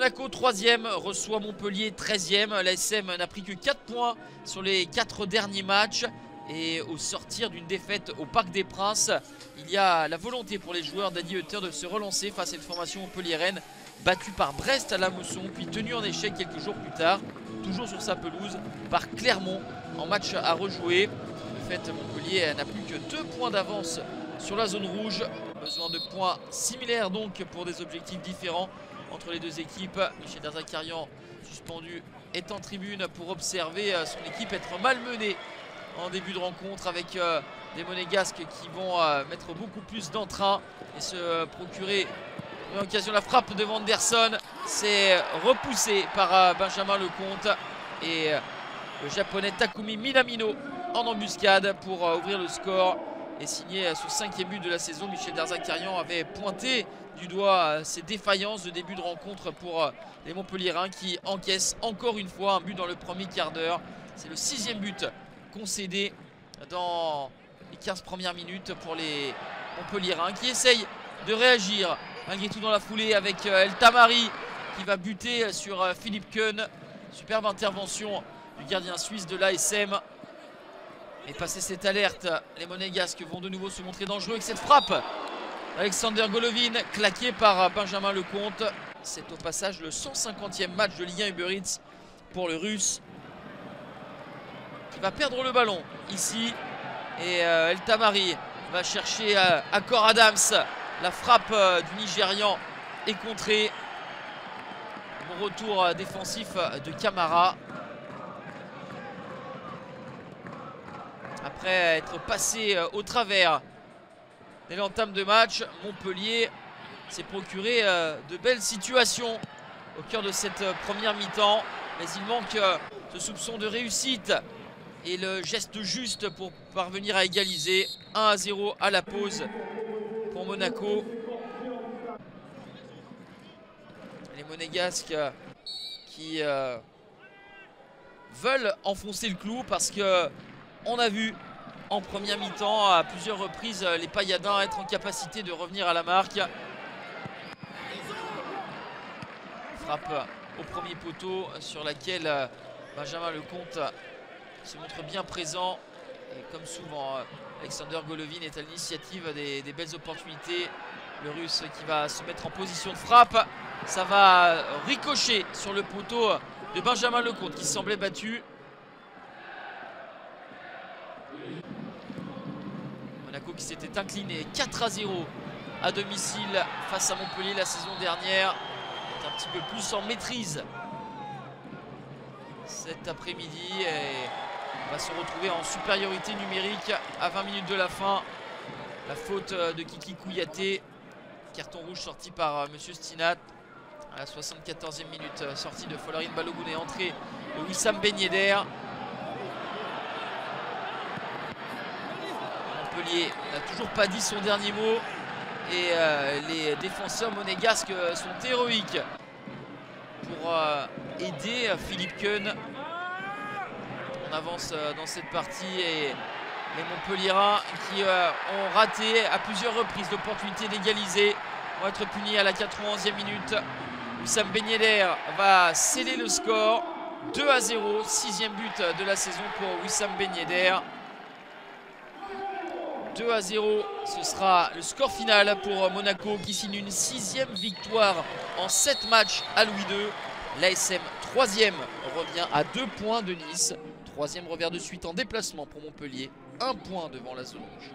Monaco 3e reçoit Montpellier 13e. L'ASM n'a pris que 4 points sur les 4 derniers matchs. Et au sortir d'une défaite au Parc des Princes, il y a la volonté pour les joueurs d'Adi Hutter de se relancer face à une formation montpelliéraine battue par Brest à la Mosson, puis tenue en échec quelques jours plus tard, toujours sur sa pelouse, par Clermont en match à rejouer. De fait, Montpellier n'a plus que 2 points d'avance sur la zone rouge. Besoin de points similaires donc pour des objectifs différents entre les deux équipes. Michel Derzakarian, suspendu, est en tribune pour observer son équipe être malmenée en début de rencontre, avec des Monégasques qui vont mettre beaucoup plus d'entrain et se procurer une occasion. La frappe de Vanderson, c'est repoussé par Benjamin Lecomte, et le japonais Takumi Minamino en embuscade pour ouvrir le score et signer son 5e but de la saison. Michel Derzakarian avait pointé du doigt ces défaillances de début de rencontre pour les Montpelliérains, qui encaissent encore une fois un but dans le premier quart d'heure. C'est le 6e but concédé dans les 15 premières minutes pour les Montpelliérains, qui essayent de réagir malgré tout dans la foulée avec El Tamari qui va buter sur Philippe Keun. Superbe intervention du gardien suisse de l'ASM. Et passé cette alerte, les Monégasques vont de nouveau se montrer dangereux avec cette frappe. Alexander Golovin claqué par Benjamin Lecomte. C'est au passage le 150e match de Ligue 1 Uber Eats pour le Russe, qui va perdre le ballon ici. Et El Tamari va chercher Akor Adams. La frappe du Nigérian est contrée. Bon retour défensif de Camara. Après être passé au travers dès l'entame de match, Montpellier s'est procuré de belles situations au cœur de cette première mi-temps. Mais il manque ce soupçon de réussite et le geste juste pour parvenir à égaliser. 1-0 à la pause pour Monaco. Les Monégasques qui veulent enfoncer le clou, parce que on a vu en première mi-temps à plusieurs reprises les Payadins être en capacité de revenir à la marque. Frappe au premier poteau sur laquelle Benjamin Lecomte se montre bien présent. Et comme souvent, Alexander Golovin est à l'initiative des belles opportunités. Le Russe qui va se mettre en position de frappe. Ça va ricocher sur le poteau de Benjamin Lecomte, qui semblait battu. Monaco qui s'était incliné 4-0 à domicile face à Montpellier la saison dernière, est un petit peu plus en maîtrise cet après-midi et va se retrouver en supériorité numérique à 20 minutes de la fin. La faute de Kiki Kouyaté, carton rouge sorti par Monsieur Stinat à la 74e minute, sortie de Folarin Balogun et entrée de Wissam Ben Yedder. Montpellier n'a toujours pas dit son dernier mot et les défenseurs monégasques sont héroïques pour aider Philippe Keun. On avance dans cette partie et les Montpelliérains qui ont raté à plusieurs reprises l'opportunité d'égaliser vont être punis à la 91e minute. Wissam Ben Yedder va sceller le score. 2-0, 6e but de la saison pour Wissam Ben Yedder. 2-0, ce sera le score final pour Monaco, qui signe une 6e victoire en 7 matchs à Louis II. L'ASM 3e revient à 2 points de Nice. 3e revers de suite en déplacement pour Montpellier, 1 point devant la zone rouge.